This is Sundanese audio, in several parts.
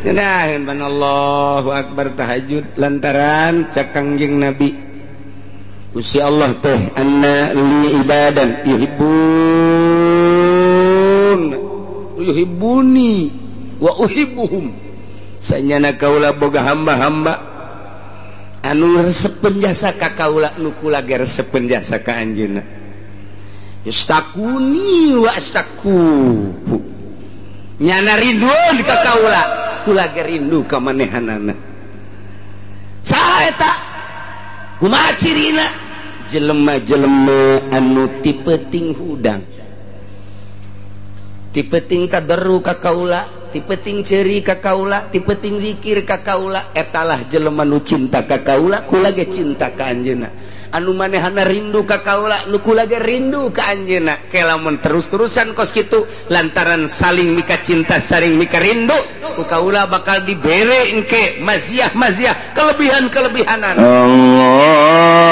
Ngenaheun ban Allahu akbar tahajud lantaran cak Kangjeng Nabi Gusti Allah teh anna li ibadan yuhibbuni wa uhibbuhum sanyana kaula boga hamba-hamba anu resepen jasa ka kaula nu kula ge resepen jasa ka anjeunna yastakuni wa astakuhu nyana ridho ka kaula kula ge rindu ka manehanana saha eta kumaha cirina jelema-jelema anu ti peuting hudang ti peuting tadarru ka kaula ti peuting ceuri ka kaula ti peuting zikir ka kaula etalah jelema nu cinta ka kaula kula ge cinta ka anjeunna anu manehana rindu ka kaula nu kula ge rindu ka anjeunna ke lamun terus-terusan kos kitu lantaran saling mika cinta saling mika rindu ku kaula bakal dibere engke maziah-maziah kelebihan-kelebihanan Allahumma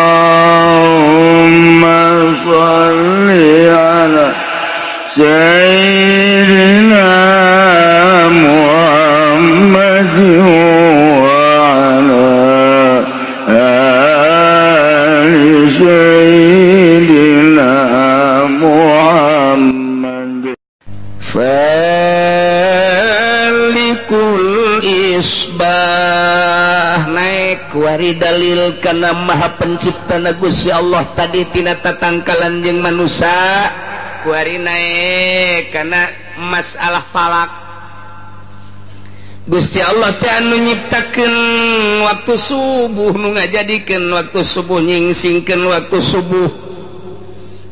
shalli ala sayyidina Muhammad wa ala ali sayyidina Muhammad falikul isbah naik wari dalil kana maha penciptana Gusti Allah tadi tina tatangkalan jeung manusia kuari naik kana masalah falak Gusti Allah teh anu nyiptakeun waktu subuh nu ngajadikeun waktu subuh nyingsingkeun waktu subuh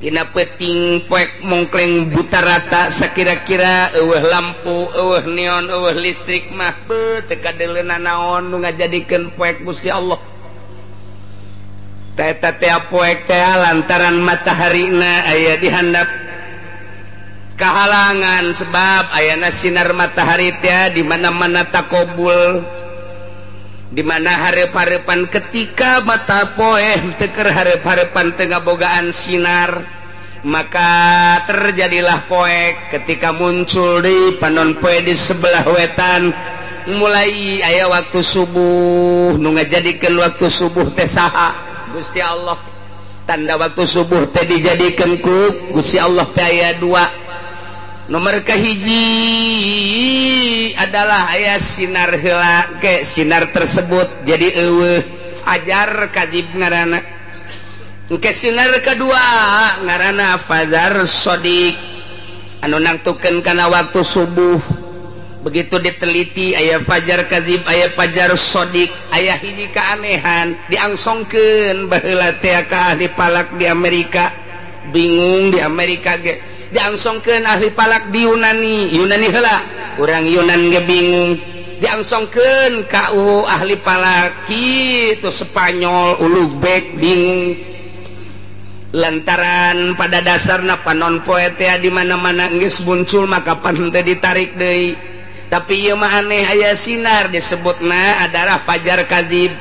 tina peuting poek mongkleng buta rata sakira-kira eueuh lampu eueuh neon eueuh listrik mah teu kadeuleuna naon nu ngajadikeun poek Gusti Allah eta teh poek teh lantaran mataharina aya di handap kahalangan sebab ayana sinar matahari teh di mana-mana takobul di mana hareup-hareupan ketika mata poe teu keur hareup-hareupan teu ngabogaan sinar maka terjadilah poek ketika muncul di panon poe di sebelah wetan mulai aya waktu subuh nu ngajadikeun waktu subuh teh saha Gusti Allah tanda waktu subuh teh dijadikeun ku Gusti Allah teh aya dua nomor kahiji adalah aya sinar heula ke sinar tersebut jadi eueuh fajar kadzib ngaranna ke sinar kedua ngaranna fajar shadiq anu nangtukeun kana waktu subuh begitu diteliti aya fajar kadzib aya fajar shadiq aya hiji keanehan diangsongkeun baheula teh ka ahli palak di Amerika bingung di Amerika ge diangsongkeun ahli palak di Yunani heula urang Yunan ge bingung diangsongkeun ka ahli palak kitu Spanyol Uluzbek bingung lantaran pada dasarna panon poe teh di mana-mana geus muncul maka pan teh ditarik deui tapi ieu mah aneh aya sinar disebutna adalah fajar kadzib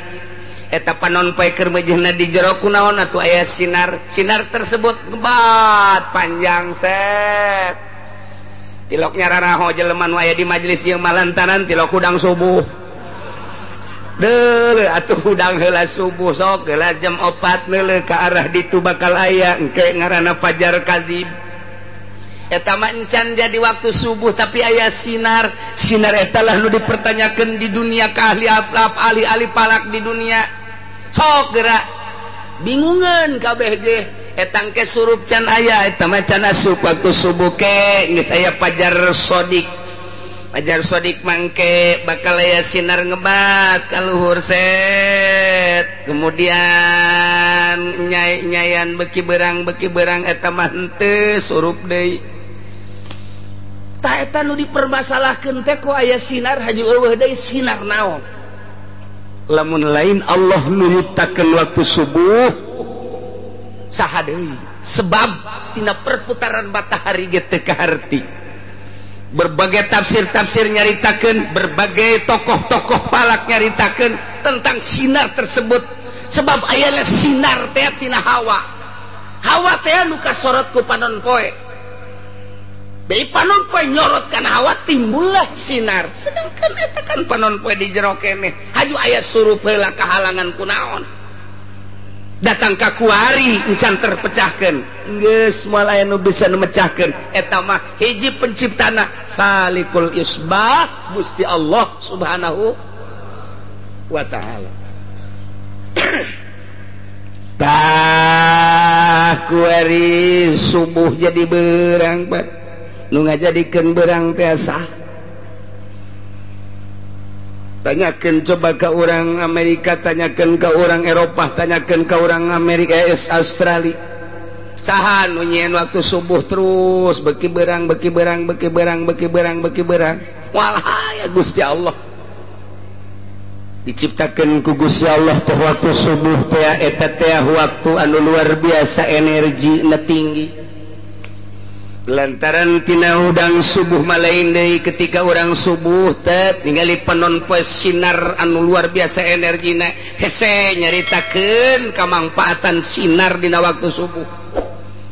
eta panon poe keur meujeuhna di jero kunaon atuh aya sinar tersebut gebat panjang set tiloknya raraho jelema nu aya di majelis ieu malantaran tilok hudang subuh deuleu atuh hudang heula subuh sok heula jam 4 neuleuh ka arah ditu bakal aya engke ngaranna fajar kadzib eta mah encan jadi waktu subuh tapi aya sinar eta lah nu dipertanyakeun di dunia ka ahli palak di dunia sok gerak bingungan kabeh ge eta engke surup can aya eta mah can asup waktu subuh ke geus aya fajar shadiq mangke bakal aya sinar ngebat ka luhur set kemudian nyayan beki berang eta mah henteu surup deui tah eta nu dipermasalahkeun teh ku aya sinar haji eueuh deui sinar naon lamun lain Allah nu nyiptakeun waktu subuh saha deui sebab tina perputaran matahari ge teu kaharti berbagai tafsir nyaritakeun berbagai tokoh-tokoh falak nyaritakeun tentang sinar tersebut sebab aya sinar teh tina hawa teh nu kasorot ku panon poe dari panon poe nyorot kana hawa timbullah sinar sedangkan eta kan panon poe di jero keneh haju aya surup heula kahalangan kunaon datang ka kuari encan terpecahkeun geus moal aya nu bisa memecahkeun eta mah hiji penciptana Khaliqul Isbah Gusti Allah Subhanahu wa taala. Tah kuari subuh jadi berang Pak nu ngajadikeun berang teh sah. Tanyakeun coba ka orang Amerika, tanyakeun ka orang Eropa, tanyakeun ka orang Amerika Australia. Saha nu nyieun waktu subuh terus beki berang beki berang beki berang beki berang beki berang. Walah ya Gusti Allah. Diciptakeun ku Gusti Allah teh waktu subuh teh eta teh waktu anu luar biasa energi na tinggi. Lantaran tina udang subuh malain deui ketika orang subuh teh ningali panon poe sinar anu luar biasa energina hese nyaritakeun kamangpaatan sinar dina waktu subuh.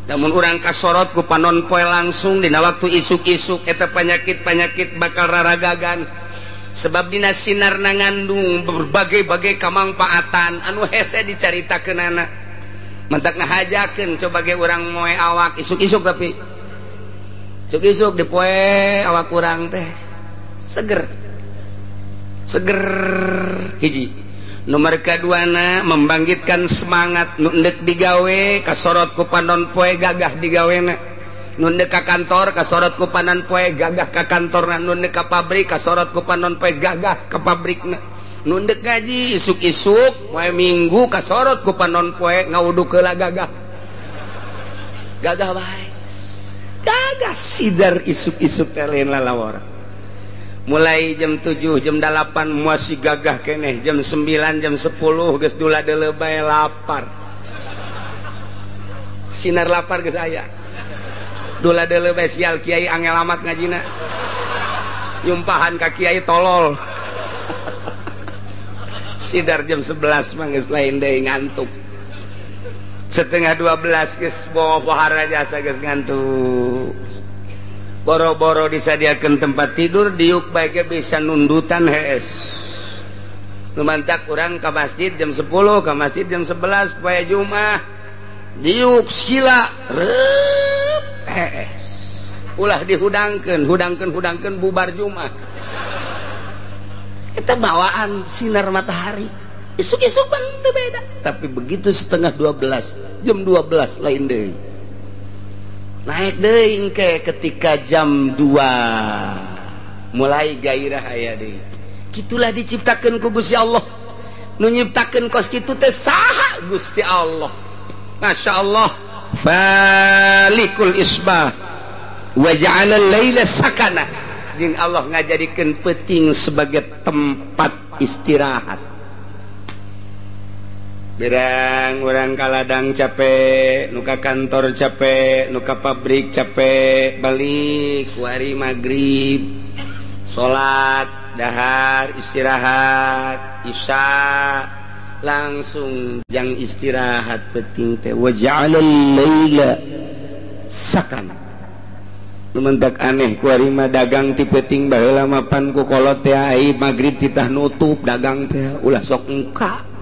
Namun urang kasorot ku panon poe langsung dina waktu isuk-isuk eta panyakit-panyakit bakal raragagan sebab dina sinar ngandung berbagai-bagai kamangpaatan anu hese dicaritakeunana. Mentak ngahajakeun coba ge urang moe awak isuk-isuk tapi isuk-isuk di poe awak kurang teh seger hiji. Nomor kaduana membangkitkan semangat nu endek digawe kasorot ku panon poe gagah digawena nu endek ka kantor kasorot ku panon poe gagah ka kantorna nu endek ka pabrik kasorot ku panon poe gagah ka pabrikna nu endek ngaji isuk-isuk poe minggu kasorot ku panon poe ngawuduk heula gagah bae gagah sidar isuk-isuk teh lain lalawar. Mulai jam 7 jam 8 masih gagah keneh jam 9 jam 10 geus dula deuleu bae lapar. Sinar lapar geus aya. Dula deuleu bae sial kiai angel amat ngajina. Yumpahan ka kiai tolol. Sidar jam 11 mah geus lain deui ngantuk. Setengah 12 geus bawa pohara jasa geus ngantuk. Boro-boro disadiakeun tempat tidur diuk bae ge bisa nundutan hees. Lumantak urang ka masjid jam 10 ka masjid jam 11 poe Jumat. Diuk sila reup hees. Ulah dihudangkeun bubar Jumat. Eta bawaan sinar matahari. Isuk-isuk pan teu beda. Tapi begitu setengah 12, jam 12 lain deui. Naik deui engke ketika jam 2 mulai gairah aya deui. Kitulah diciptakeun ku Gusti Allah. Nu nyiptakeun kos kitu teh saha Gusti Allah. Masyaallah. Falikul isbah wa ja'ala al-laila sakana. Jeung Allah ngajadikeun peuting sebagai tempat istirahat. Berang orang kaladang capek, nuka kantor capek, nuka pabrik capek, balik wari maghrib, sholat, dahar, istirahat, isya, langsung jang istirahat penting teh. Wa ja'alal laila sakan. Lumentak aneh kuari mah dagang ti penting baheula mapan ku kolot teh ai maghrib titah nutup dagang teh ulah sok muka.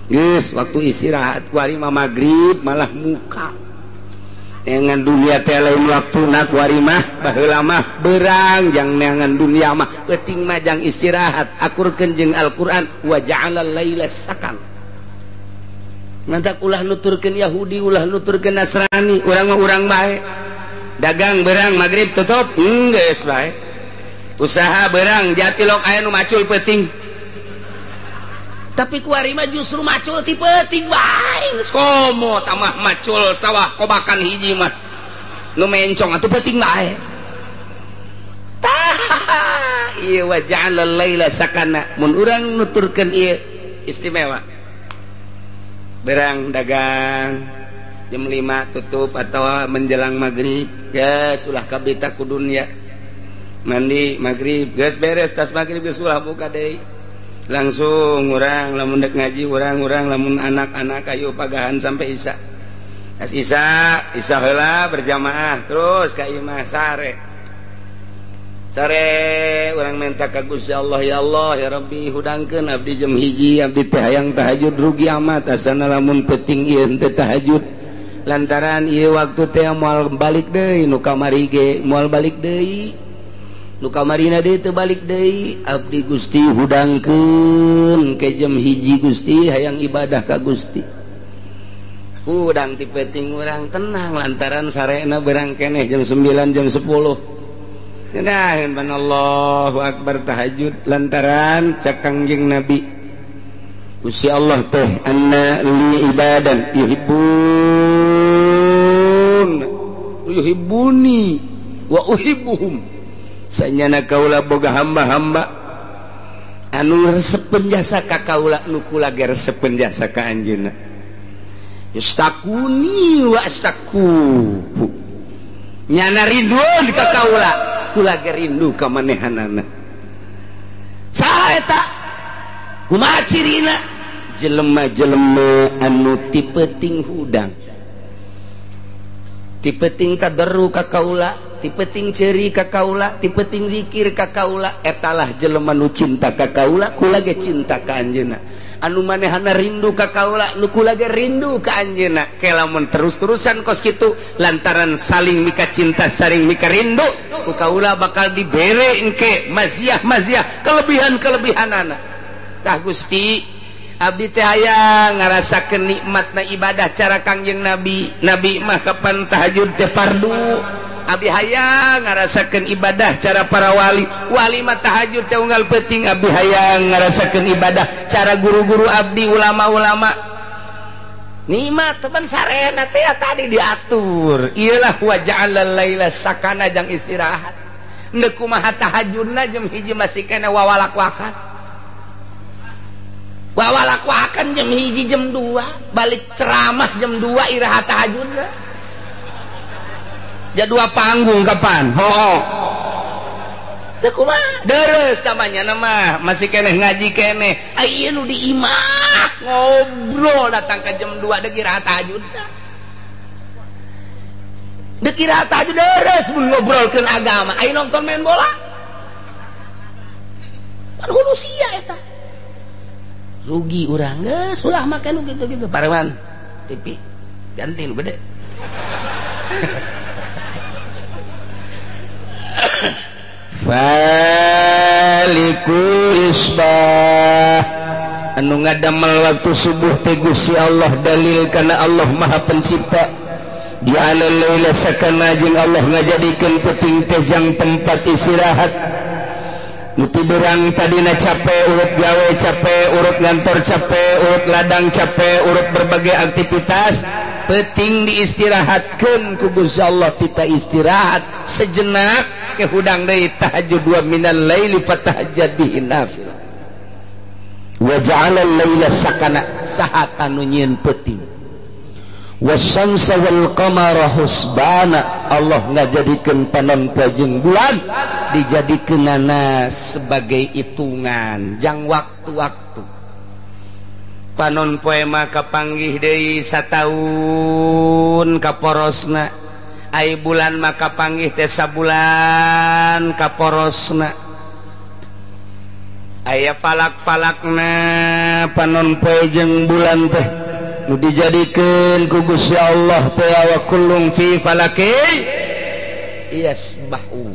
Geus waktu istirahat kuari mah maghrib malah muka. Neangan dunia teh lain waktuna kuari mah baheula mah berang jang neangan dunia mah penting mah jang istirahat. Akurkeun jeung Al-Qur'an wa ja'alal laila sakan. Mantak ulah nuturkeun Yahudi, ulah nuturkeun Nasrani, urang mah urang bae. Dagang berang maghrib tutup, geus bae. Usaha berang jatilok aya nu macul penting. Tapi kuari mah justru macul ti peuting bae. Komo tamah macul sawah kobakan hiji mah. Nu mencong atuh peuting bae. Tah, ieu wa ja'alal laila sakana. Mun urang nuturkeun ieu istimewa. Berang dagang jam 5 tutup atau menjelang maghrib. Geus ulah kabita ku dunya. Mandi maghrib, geus beres tas maghrib geus ulah buka deui. Langsung orang lamun dek ngaji orang lamun anak-anak ayo pagahan sampai isya. As isya heula berjamaah terus ka imah sare sare urang minta ka Gusti Allah, ya Allah ya Rabbi hudangkeun abdi jam hiji, abdi teh hayang tahajud rugi amat asana lamun peuting ieu teh tahajud lantaran ieu waktu teh moal balik deui nu kamari ge moal balik deui nu kamarina deui teu balik deui abdi Gusti hudangkeun ke jam hiji Gusti hayang ibadah ka Gusti udang ti peuting urang tenang lantaran sarena berang keneh jam 9 jam 10 Nah, Allahu Akbar tahajud lantaran cak Kangjeng Nabi Gusti Allah teh anna li ibadan yuhibbuni wa uhibbuhum sanyana kaula boga hamba-hamba anu resepen jasa ka kaula nu kula ge resepen jasa ka anjeunna yastakuni wa astakuhu nyana rinduan ka kaula kula ge rindu ka manehanana saha eta kumaha cirina jelema-jelema anu ti peuting hudang ti peuting tadarru ka kaula ti peuting ceuri ka kaula ti peuting zikir ka kaula etalah jelema nu cinta ka kaula kula ge cinta ka anjeunna anu manehana rindu ka kaula nu kula ge rindu ka anjeunna ke lamun terus-terusan kos kitu lantaran saling mika cinta saling mika rindu ku kaula bakal dibere engke maziah-maziah kelebihan-kelebihanana tah Gusti abdi teh hayang ngarasakeun nikmatna ibadah cara Kangjeng Nabi mah kapan tahajud teh fardu abdi hayang ngarasakeun ibadah cara para wali mah tahajud teh unggal peuting abdi hayang ngarasakeun ibadah cara guru-guru abdi ulama-ulama nikmat tepan sarena teh tadi diatur iyalah wa ja'alal laila sakana jang istirahat endeu kumaha tahajudna jam hiji masih kena wawalak-wakan jam hiji jam 2 balik ceramah jam 2 iraha tahajudna jadwal panggung kapan? Teu kumaha? Deres namanya nama masih keneh ngaji keneh. Ieu nu di imah ngobrol datang ke jam 2 deuk iraha tahajud. Deuk iraha tahajud deres mun ngobrolkeun agama. Aya nonton main bola. Kan hulu sia eta. Rugi urang geus ulah make nu kitu-kitu. Parewan TV ganti nu gede. Falikul isbah anu ngadamel waktu subuh teh Gusti Allah dalil kana Allah Maha Pencipta di alal laila sakana jeung Allah ngajadikeun peuting teh jang tempat istirahat nu tiberang tadina capek urut gawe capek urut ngantor capek urut ladang capek urut berbagai aktivitas peuting diistirahatkeun ku Gusti Allah kita istirahat sejenak ke hudang deui tahajud wa minal laili fatahajjad bihi nafila wa ja'alal laila sakana saha anu nyieun peuting wasyamsa wal qamara husbana Allah ngajadikeun panon-poe jeung bulan dijadikeunana sebagai hitungan jang waktu-waktu panon-poe mah kapanggih deui sataun kaporosna ai bulan maka panggih teh sabulan kaporosna aya falak-falakna panon poe jeung bulan teh nu dijadikeun ku Gusti Allah teh wa kullum fi falaki yasbahu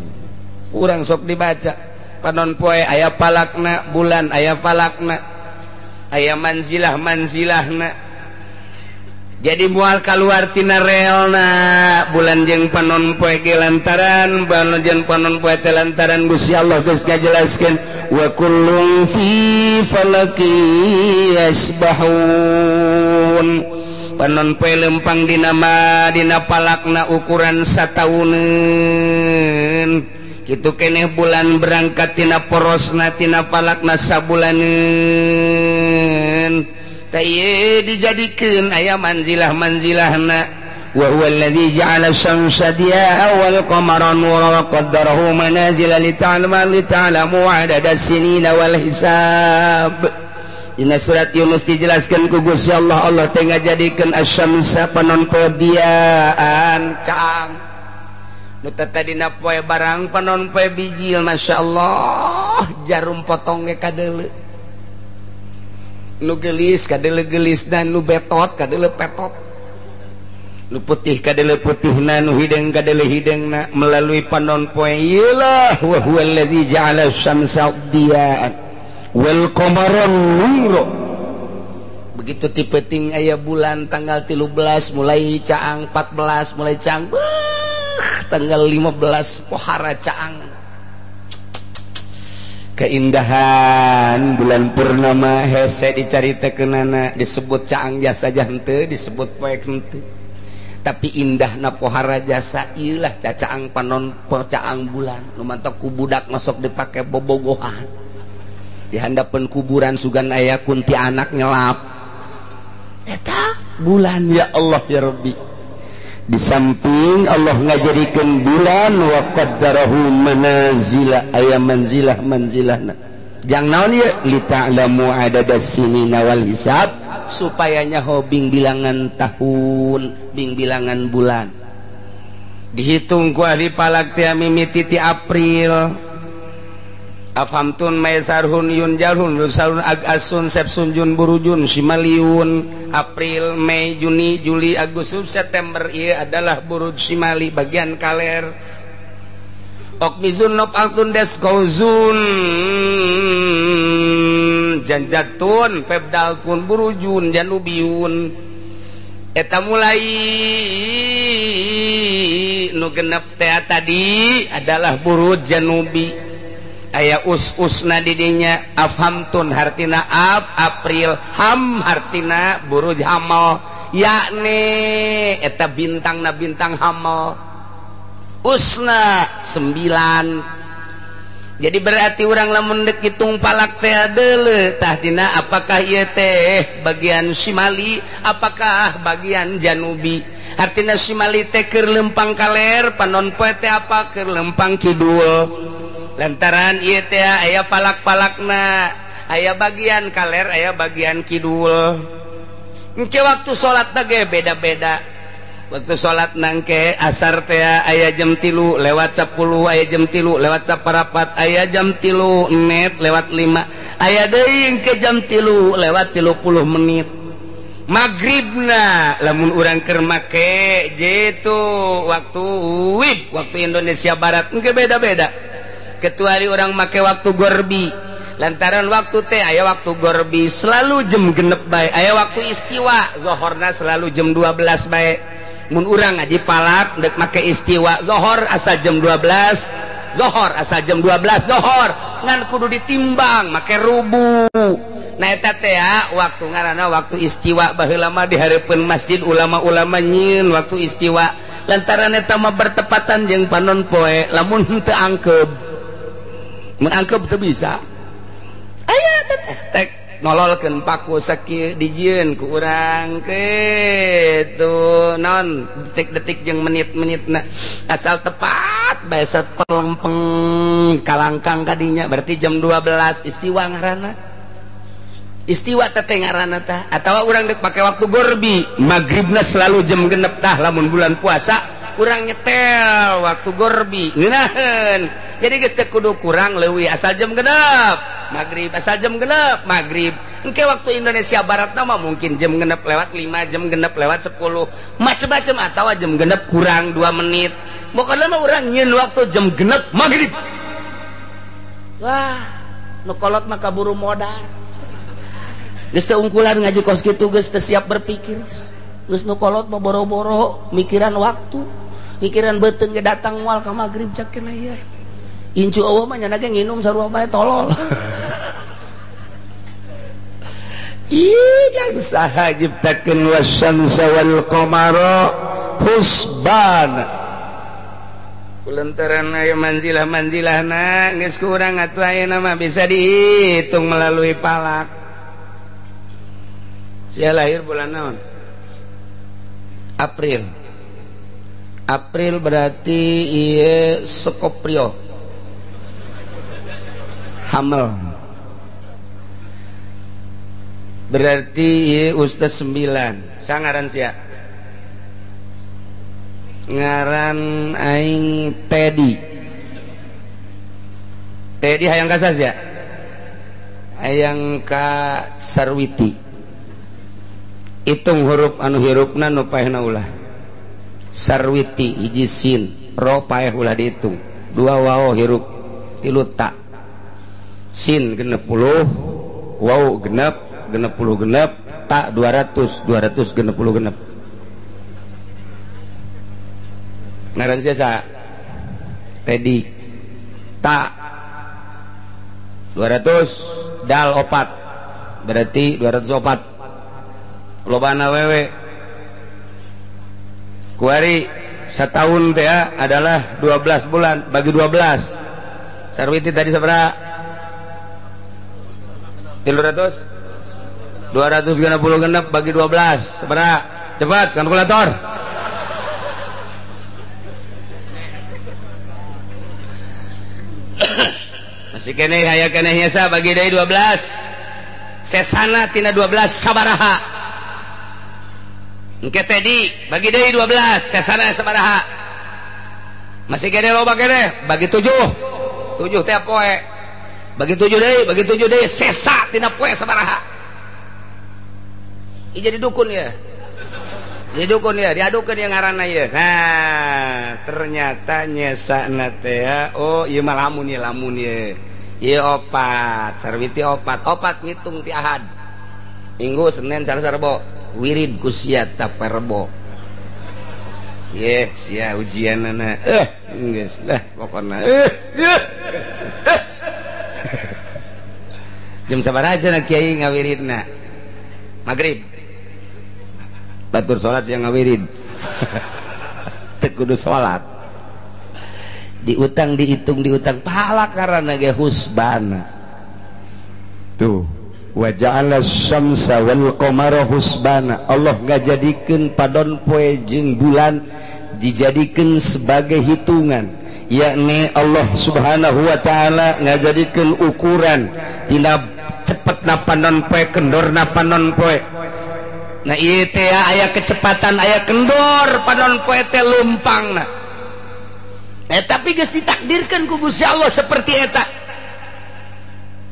urang sok dibaca panon poe aya falakna bulan aya falakna aya manzilah-manzilahna jadi mual kaluar tina reelna bulan jeung panon poe ge lantaran bulan jeung panon poe teh lantaran Gusti Allah geus ngajelaskeun wa kullun fi falaki yasbahun panon poe lempang dina palakna ukuran satauneun kitu keneh bulan berangkat tina porosna tina palakna sabulaneun taye dijadikeun aya manzilah-manzilahna wa huwa alladzi ja'ala asy-syamsa diya'a wal qamara nuran wa qaddarahu manazila lita'lamu 'adada as-sinina wal hisab. Dina surat Yunus dijelaskeun ku Gusti Allah Allah teh ngajadikeun asy-syamsa panon poe diaan cang nu tadina poe barang panon poe bijil masyaallah jarum potong ge kadeuleu nu geulis kadeuleu geulis dan nu betot kadeuleu petot nu putih kadeuleu putihna nu hideung kadeuleu hideungna melalui panon poe ieulah wa huwal ladzi ja'ala asy-syamsa diya'an wal qamara nura. Begitu tipe ting aya bulan tanggal 13 mulai caang 14 mulai caang tanggal 15 pohara caang keindahan bulan purnama hese dicaritakeunana disebut caang jasa henteu disebut poek henteu tapi indahna pohara jasa ieulah cacaang panon caang bulan nu mantok ku budak masuk dipake bobogohan di handapeun kuburan sugan aya kunti anak nyelap eta bulan ya Allah ya Rabbi. Di samping Allah ngajadikeun bulan wa qaddarahu manazila aya manzilah-manzilahna jang naon ieu li ta'lamu adadas sinina wal hisab supaya nyaho bing bilangan tahun bing bilangan bulan dihitung ku ahli palak teh mimiti ti April afhamtun maisarhun yunjarhun yusalun agasun sepsunjun burujun simaliun April Mei Juni Juli Agustus September ieu adalah buruj simali bagian kaler okmizun nop astun des kauzun janjatun febdaltun burujun janubiyun eta mulai nu genep teh tadi adalah buruj janubi aya us-usna didinya afhamtun hartina April ham hartina buruj hamal yakni eta bintangna bintang hamal usna 9 jadi berarti urang lamun deuk hitung palak teh deuleu tah dina apakah ieu teh bagian simali apakah bagian janubi artina simali teh keur lempang kaler panon poe teh apa keur lempang kidul lantaran ieu teh aya palak-palakna aya bagian kaler aya bagian kidul engke waktu salat ge beda-beda waktu salat nangke asar teh aya jam 3 lewat 10 aya jam 3 lewat 14 aya jam 3 net lewat 5 aya deui engke jam 3 lewat 30 menit magribna lamun urang keur make jitu waktu Indonesia Barat engke beda-beda kecuali orang make waktu gorbi lantaran waktu teh aya waktu gorbi selalu jam genep bae aya waktu istiwa zohorna selalu jam 12 bae mun urang ngaji palak dek make istiwa zohor asa jam 12 zohor asa jam 12 zohor ngan kudu ditimbang make rubu nah eta teh waktu ngaranna waktu istiwa baheula mah di hareupeun masjid ulama-ulama nyieun waktu istiwa lantaran eta mah bertepatan jeung panon poe lamun teu angkeup mengangkep itu bisa aya tek nololkeun paku sakieu dijieun ku urang kitu non detik-detik jeung menit-menitna asal tepat bae pelempeng kalangkang kadinya berarti jam 12 istiwa ngaranna istiwa teh ngaranna tah atawa urang deuk pake waktu gorbi magribna selalu jam genep tah lamun bulan puasa urang nyetel waktu gorbi ngeunaheun jadi geus teu kudu kurang leuwih asal jam genep magrib asal jam genep magrib engke waktu Indonesia Barat mah mungkin jam genep lewat 5 jam genep lewat 10 macem-macem atawa jam genep kurang 2 menit pokona mah urang nyieun waktu jam genep magrib wah nu kolot mah kaburu modal geus teu ungkulan ngaji kos kitu geus teu siap berpikir geus nu kolot mah boro-boro mikiran waktu pikiran beuteung ge datang moal ka magrib cak kena ieu incu eueuh mah nya ge nginum sarua bae tolol ih saha jiptakeun wasyamsa wal qamara husbana kulantaran aya manzilah-manzilahna geus kurang atuh ayeuna mah bisa dihitung melalui palak sia lahir bulan naon April berarti ieu Skoprio hamil berarti ieu ustaz 9 sangaran sia ngaran aing Teddy hayang kasas ya hayang ka Sarwiti hitung huruf anu hirupna nu paehna ulah Sarwiti hiji sin ro paeh ulah dihitung dua wao hirup tilu ta sin genep puluh wau genep puluh genep ta 200 genep puluh genep ngaran siasa Teddy ta 200 dal opat berarti 204 lobana wewe kuari setahun teh adalah 12 bulan bagi 12 Sarwiti tadi seberapa 300 260 genep bagi 12 seberapa cepat kalkulator masih kene aya kene hiasa bagi deui 12 sesana tina 12 sabaraha engke Tedi bagi deui 12 sesana sabaraha masih kene loba kene bagi 7 teh poe bagi 7 deui sesa tina poe sabaraha jadi dukun ya diadukeun yang ngaranna ieu nah ternyata nyesana teh oh ieu mah lamun ye ieu opat Sarwiti opat ngitung ti Ahad Minggu Senin Selasa Rebo wirid ku sia taperebo sia ujianana geus lah pokona jam sabaraha cenah kiai ngawiridna magrib batur sholat yang ngawirid teu kudu sholat diutang dihitung pahala karena ge husbana tuh wa ja'ala syamsa wal qamara husbana Allah ngajadikeun padon poe jeung bulan dijadikeun sebagai hitungan yakni Allah subhanahu wa ta'ala ngajadikeun ukuran tina cepetna panon poe kendorna panon poe nah ieu teh aya kecepatan aya kendor panon poe teh lumpangna tapi geus ditakdirkeun ku Gusti Allah seperti eta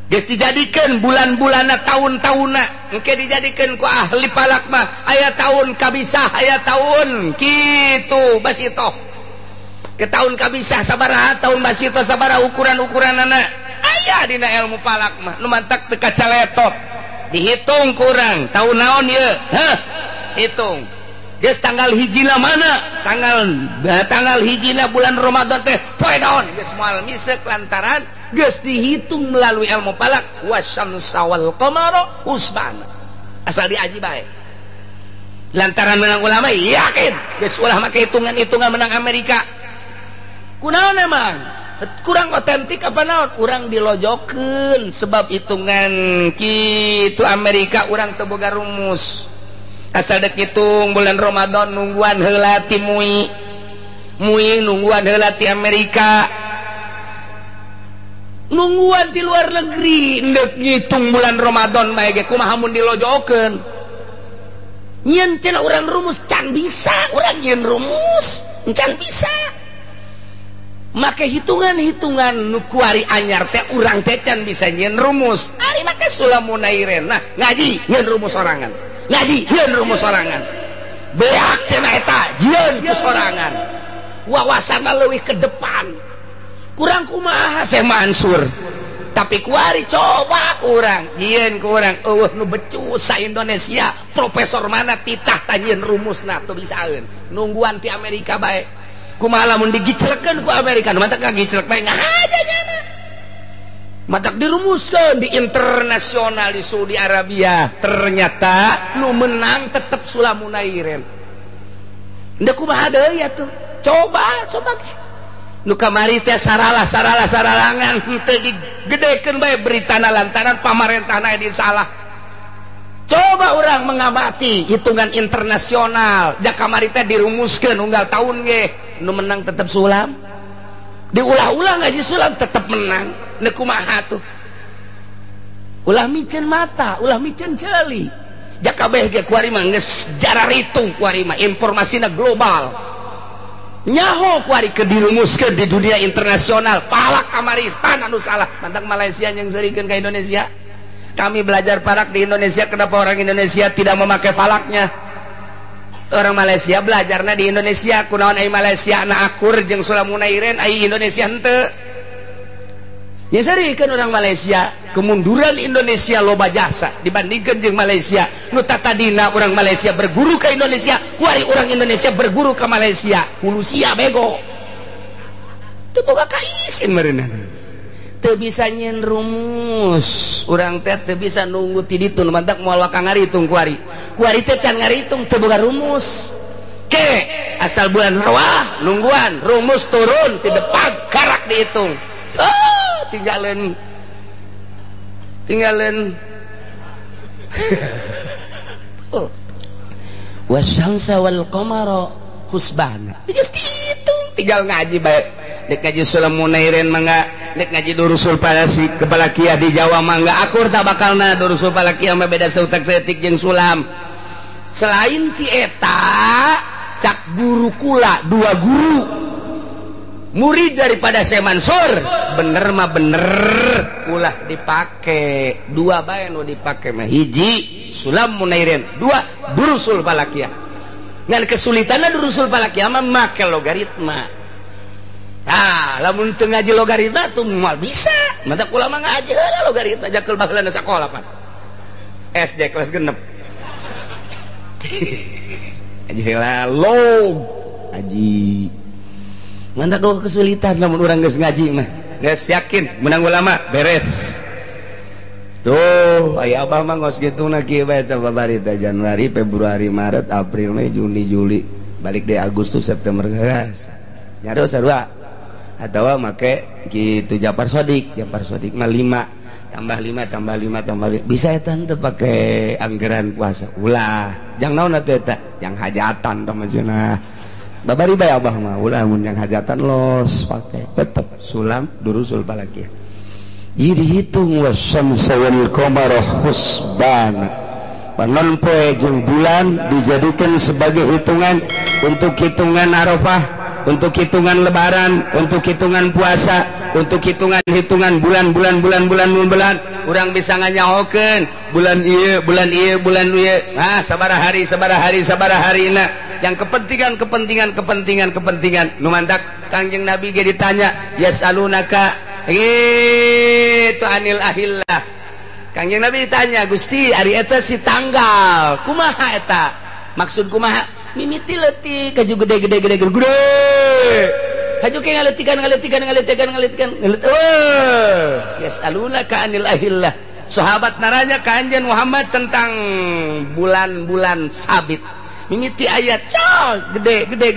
geus dijadikeun bulan-bulanna tahun-tahunna engke dijadikeun ku ahli palak mah aya tahun kabisah aya tahun kitu basito ke tahun kabisah sabaraha tahun basito sabaraha ukuran-ukuranana aya dina ilmu palak mah nu mantak teu kacaletot dihitung kurang tahun naon ieu hitung geus tanggal hijina mana tanggal hijina bulan Ramadan teh poe naon geus moal misek lantaran geus dihitung melalui ilmu falak wasyamsa wal qamara husbana asal diaji bae lantaran menang ulama yakin geus ulah make hitungan menang Amerika kunaon emang kurang otentik apa naon urang dilojokeun sebab hitungan kitu Amerika urang teu boga rumus asal dek hitung bulan Ramadan nungguan heula ti mui nungguan heula ti Amerika nungguan di luar negeri ndek ngitung bulan Ramadan bae ge kumaha mun dilojokeun nyen cenah urang rumus can bisa urang nyen rumus can bisa make hitungan nu kuari anyar teh urang teh can bisa nyen rumus ari make sulamunairen nah ngaji nyen rumus sorangan beak cenah eta jieun ku sorangan wawasanna leuwih ke depan kurang kumaha Syekh Mansur tapi kuari coba kurang jieun ku urang eueuh nu becus sa Indonesia profesor mana titah tanjeun rumusna teu bisaeun nungguan ti Amerika bae kumaha lamun digicelekeun ku Amerika mata kagiclek bae ngahajanya matak dirumuskeun di internasional di Saudi Arabia ternyata nu menang tetep sulamunairen nda kumaha deui atuh coba nu kamari teh saralangan teu digedekeun bae beritana lantaran pamarentahna di salah coba orang mengamati hitungan internasional da kamari teh dirumuskeun unggal tahun ge nu menang tetep sulam diulah-ulah ngaji sulam tetep menang ne kumaha tuh ulah micen mata ulah micen ceuli da kabeh ge kuari mah geus jararitung kuari mah informasina global nyaho kuari ke dirumuskeun di dunia internasional palak kamari pan anu salah mantap Malaysia yang serikeun ke Indonesia. Kami belajar palak di Indonesia, kenapa orang Indonesia tidak memakai falaknya? Orang Malaysia belajarnya di Indonesia, kunaon ai Malaysia anak akur jeung Sulamunairen ai Indonesia henteu. Ya sarikeun orang Malaysia, kemunduran Indonesia loba jasa dibandingkan jeung Malaysia. Nu tatadina orang Malaysia berguru ke Indonesia, kuari orang Indonesia berguru ke Malaysia. Hulu sia bego. Teu boga kaisin meureunna. Teu bisa nyen rumus. Urang teh teu bisa nunggu ti ditu mantak moal wakang ngaritung kuari. Kuari teh can ngaritung teu boga rumus. Ke asal bulan Rawah nungguan rumus turun ti depan karak dihitung. Tinggalin wasyamsa wal qamara husbana tinggal ngaji baik dek ngaji Sulamunairen mangga dek ngaji Durusul Falakiyah di Jawa mangga akur tak bakalna Durusul Falakiyah mah beda seutak setik jeung sulam. Selain ti eta cak guru kula dua guru murid daripada Syekh Mansur bener mah bener ulah dipake dua bae nu dipake mah hiji Sulamunairen dua Durusul Falakiyah. Ngan kesulitanna Durusul Falakiyah mah make logaritma. Lamun teu ngaji logaritma tuh moal bisa mata ulama ngaji heula logaritma jakeul baheulana sakola pan SD kelas 6 ngaji heula log aji mantap kau kesulitan lamun orang geus ngaji mah geus yakin menang ulama beres tuh aya abah mah ngos kituna kieu bae teh babarita Januari Februari Maret April Mei Juni Juli balik deh Agustus September geus nyaro sarua atawa make kitu Japar Sodik mah 5 tambah 5 bisa eta teu pake anggaran puasa ulah jang naon atuh eta yang hajatan tah maksudna babari bae abah mah ulah mun yang hajatan los pake tetep Sulam Durusul Falakiyah. Jadi hitung wasyamsa wal qamara husbana. Panon poe jeung bulan dijadikan sebagai hitungan untuk hitungan Arafah, untuk hitungan Lebaran, untuk hitungan puasa, untuk hitungan bulan. Urang bisa nganyahokeun bulan ieu sabaraha harina yang kepentingan nu mantak Kangjeng Nabi ge ditanya yasalunaka itu anil ahillah. Kangjeng Nabi ditanya Gusti ari eta si tanggal kumaha eta maksud kumaha mimiti leutik kaju gede haju ke ngaletikan yasalunaka anil ahillah. Sahabat naranya Kanjeng Muhammad tentang bulan-bulan sabit mimiti ayat gede gede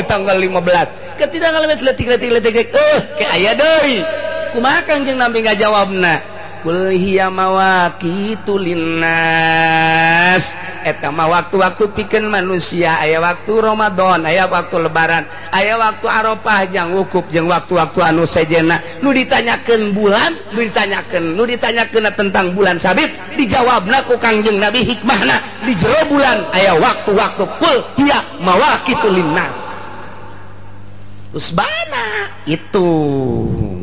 tanggal 15 ketika ngalemes letik ke ayat deui kumaha Kanjeng Nabi ngajawabna kul hiya mawaqitu linnas eta mah waktu-waktu pikeun manusia aya waktu Ramadan aya waktu lebaran aya waktu Arafah jang wukuf jeung waktu-waktu anu sejenna nu ditanyakeun bulan nu ditanyakeun tentang bulan sabit dijawabna ku Kangjeng Nabi hikmahna di jero bulan aya waktu-waktu kul hiya mawaqitu linnas usbana itu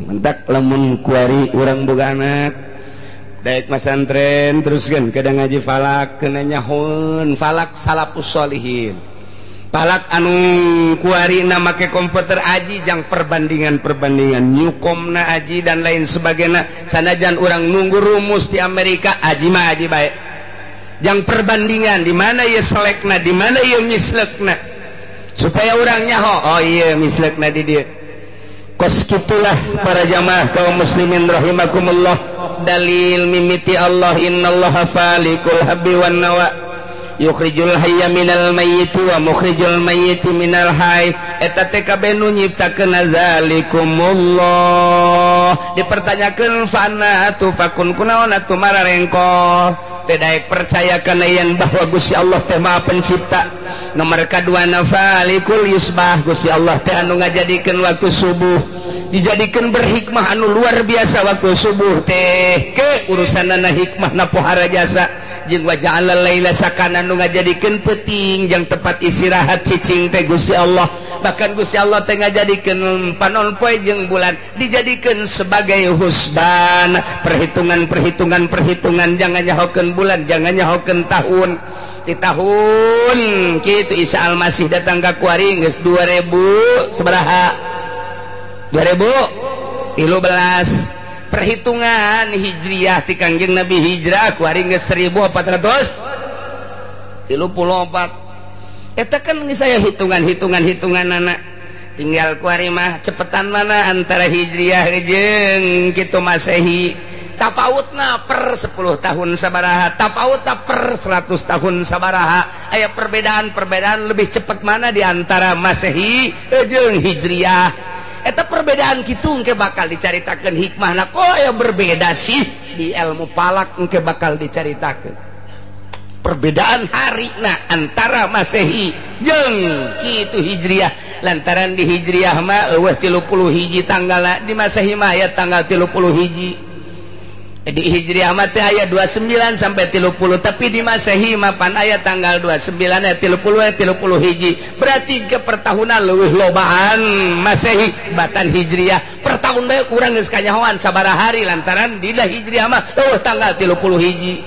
mentak lamun kuari urang boga anak daek masantren teruskeun kada ngaji falak kena nyahun falak salafus sholihin falak anu kuarina make komputer aji jang perbandingan nyukomna aji dan lain sebagainya sanajan urang nunggu rumus di Amerika aji mah aji bae jang perbandingan di mana ieu selekna di mana ieu mislekna supaya urang nyaho oh iya mislekna di dieu kos kitulah para jamaah kaum muslimin rahimakumullah dalil mimiti Allah innallaha falikul habbi wan nawa yukhrijul hayya minal mayyiti wa mukhrijul mayyiti minal hayy eta teh kabeh nu nyiptakeun zalikumullah dipertanyakeun fana atuh fakun kunaon atuh mararengko teh daek percaya kana yen bahwa Gusti Allah teh Maha Pencipta nomor kadua nafalikul yusbah Gusti Allah teh anu ngajadikeun waktu subuh dijadikan berhikmah anu luar biasa waktu subuh teh ke urusanana hikmahna pohara jasa jeung wa ja'ala laila sakana nu ngajadikeun peuting jeung tempat istirahat cicing teh Gusti Allah. Bahkan Gusti Allah teh ngajadikeun panon poe jeung bulan dijadikeun sebagai husban, perhitungan jangan nyahokeun bulan, jangan nyahokeun tahun. Di tahun kitu Isa Al-Masih datang ka kuari geus 2000 sabaraha? 2013. Perhitungan hijriyah ti Kangjeng Nabi hijrah kuari geus 1434. Eta kan geus aya hitungan-hitunganana. Tinggal kuari mah cepetan mana antara hijriyah jeung kitu Masehi. Tapautna per 10 tahun sabaraha, tapautna per 100 tahun sabaraha. Aya perbedaan lebih cepat mana di antara Masehi jeung hijriyah. Eta perbedaan kitu engke bakal dicaritakeun hikmahna. Kok aya berbeda sih di ilmu falak engke bakal dicaritakeun. Perbedaan harina antara Masehi jeung kitu hijriyah. Lantaran di hijriyah mah eueuh 30 hiji tanggalna, di Masehi mah aya tanggal 30 hiji. Di hijriyah mah teh aya 29 sampai 30, tapi di Masehi mah pan aya tanggal 29 aya 30 hiji. Berarti ke pertahunan leuwih lobaan Masehi batan hijriyah. Per tahun bae kurang geus kanyahoan sabaraha hari lantaran dina hijriyah mah tanggal 30 hiji.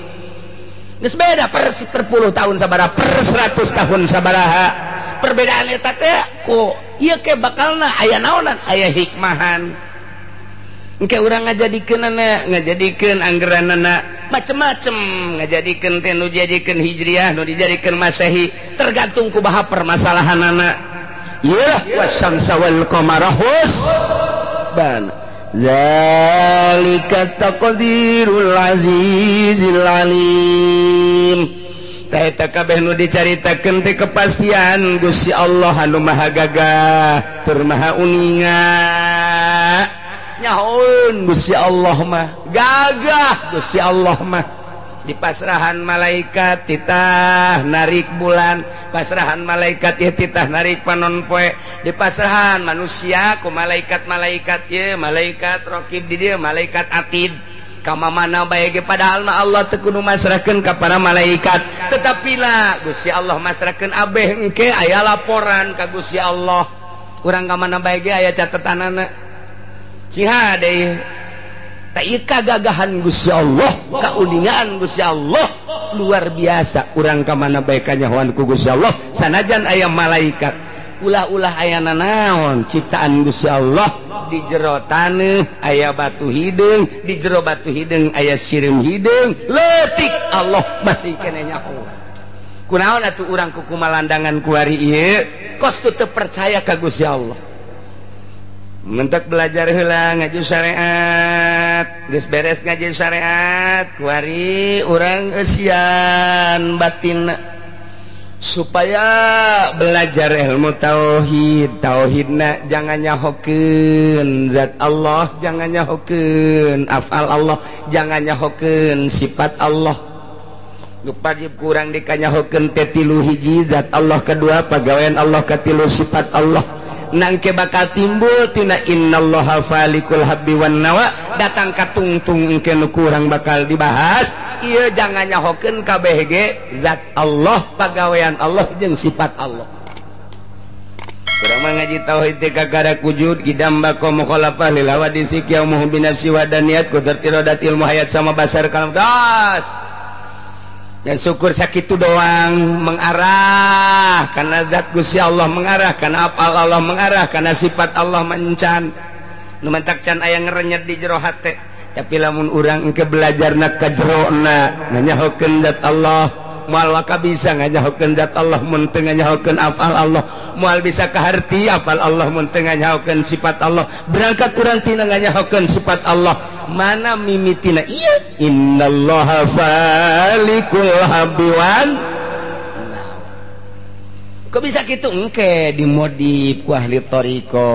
Geus beda per 10 tahun sabaraha, per 100 tahun sabaraha. Perbedaan eta teh ku ieu ke bakalna aya naonan, aya hikmahan. Engke urang ngajadikeun anggeranana macem-macem, ngajadikeun teh nu dijadikeun hijriyah, nu dijadikeun Masehi, tergantung kumaha permasalahanana. Ya wasyamsa wal qamara husban zalika taqdirul azizil alim. Eta kabeh nu dicaritakeun teh kepastian Gusti Allah anu maha gagah tur maha uninga. Nyahoun Gusti Allah mah gagah, Gusti Allah mah di pasrahan malaikat titah narik bulan, pasrahan malaikat ya titah narik panon poe, di pasrahan manusia ku malaikat-malaikat ye, malaikat raqib di dieu, malaikat atid ka mana bae ge padahal mah Allah teu kudu masrahkeun ka para malaikat, tetapi lah Gusti Allah masrahkeun abeh engke aya laporan ka Gusti Allah. Urang ka mana bae ge aya catetanana. Ciha deh, tak kagagahan Gusti Allah, kauningan Gusti Allah luar biasa. Urang kamana bae kanyahoan ku Gusti Allah, sanajan aya malaikat, ulah-ulah aya nanaon ciptaan Gusti Allah. Di jero taneuh aya batu hideung, di jero batu hideung aya sireum hideung, leutik Allah masih keneh nyaho. Kunaon atuh urang kuku malandangan kuari ieu, kos teu percaya ka Gusti Allah. Mentek belajar heula ngaji syariat, geus beres ngaji syariat, kuari urang eusian batinna supaya belajar ilmu tauhid. Tauhidna jangan nyahokeun zat Allah, jangan nyahokeun afal Allah, jangan nyahokeun sifat Allah. Nu wajib kurang dikanyahokeun teh 3 hiji zat Allah, kedua pagawean Allah, katilu sifat Allah. Nangke bakal timbul tina innallaha falikul habbi wan nawa, datang ka tungtung engke nu kurang bakal dibahas. Ieu jangan nyahokeun kabeh ge zat Allah, pagawean Allah jeung sifat Allah. Urang mah ngaji tauhid teh kagara wujud kidam baqo mukhalafah lil hawadisi qiyamul binafsi wa daniyat qudratil rodatil muhayyad sama basar kalam das. Dan syukur sakitu doang, mengarah karena zat Gusti Allah, mengarah karena apal Allah, mengarah karena sifat Allah mencan. Nu mantak can aya ngerenyet di jero hate, tapi lamun urang engke belajarna ka jerona nganyahokeun zat Allah, moal waka bisa nganyahokeun zat Allah mun teu nganyahokeun apal Allah, moal bisa ka harti apal Allah mun teu nganyahokeun sifat Allah. Berangkat urang tina nganyahokeun sifat Allah, mana mimitina iya innallaha falikul habbi wan. Kok bisa gitu engke dimodif ku ahli thariqo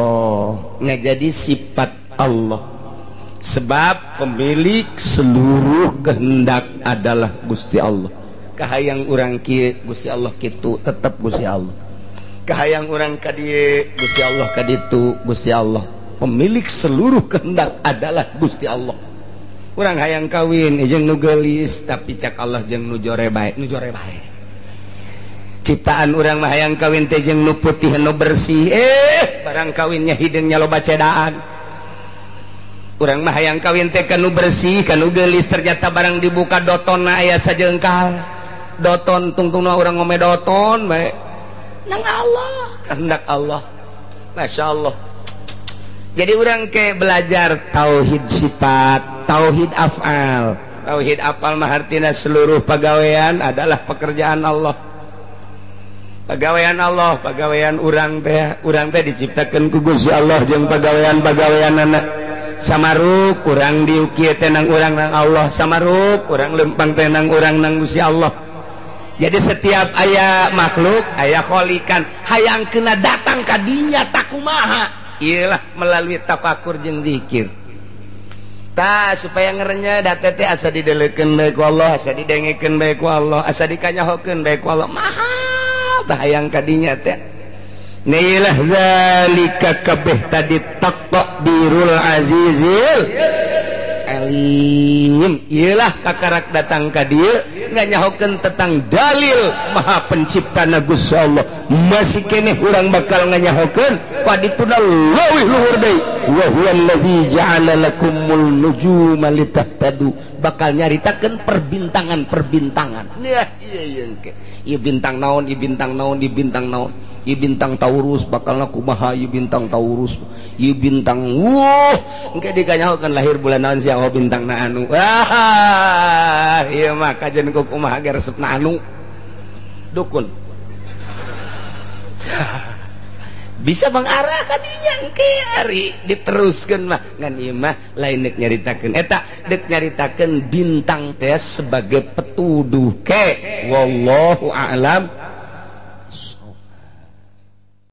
ngajadi sifat Allah, sebab pemilik seluruh kehendak adalah Gusti Allah. Kahayang urang kieu Gusti Allah kitu tetep Gusti Allah, kahayang urang ka dieu Gusti Allah ka ditu Gusti Allah. Pemilik seluruh kehendak adalah Gusti Allah. urang hayang kawin jeung nu geulis tapi cak Allah jeung nu jore bae ciptaan urang mah hayang kawin teh jeung nu putih nu bersih barang kawinnya hideungnya loba cedaan urang mah hayang kawin teh kanu bersih kanu geulis ternyata barang dibuka dotonna aya sajeungkal doton tungtungna urang ngome doton bae nang Allah kehendak Allah Masya Allah. Jadi orang ke belajar tauhid sifat, tauhid af'al. Tauhid af'al mah artina seluruh pegawaian adalah pekerjaan Allah. Pegawaian Allah, pegawaian urang teh diciptakeun ku Gusti Allah jeung pegawaian-pegawaianna. Samaruk urang diukieu teh nang urang nang Allah, samaruk urang lempang teh nang urang nang Gusti Allah. Jadi setiap aya makhluk aya kholikan hayang kena datang ka dinya tak kumaha iyalah melalui tafakur jeung zikir ta supaya ngerenya date teh asa didelekeun bae ku Allah asa didengekeun bae ku Allah asa dikanyahokeun bae ku Allah mahal tah hayang ka dinya teh nailah zalika kabeh tadi taqdirul azizil alim iyalah kakarak datang ka dieu nganyahokeun tentang dalil maha penciptana Gusti Allah masih keneh urang bakal nganyahokeun kadituna leuwih luhur deui wa huwallazi ja'ala lakumul nujuma litahtadu bakal nyaritakeun perbintangan nah ieu bintang naon ieu bintang naon ieu bintang naon ieu bintang Taurus bakalna kumaha ieu bintang Taurus ieu bintang engke dikanyahokeun lahir bulan naon sia bintangna anu ieu mah kajen ku kumaha ge resepna anu dukun bisa mengarah ka dinya engke ari diteruskeun mah ngan ieu mah lain deuk nyaritakeun eta deuk nyaritakeun bintang teh sebagai petuduh ke wallahu a'lam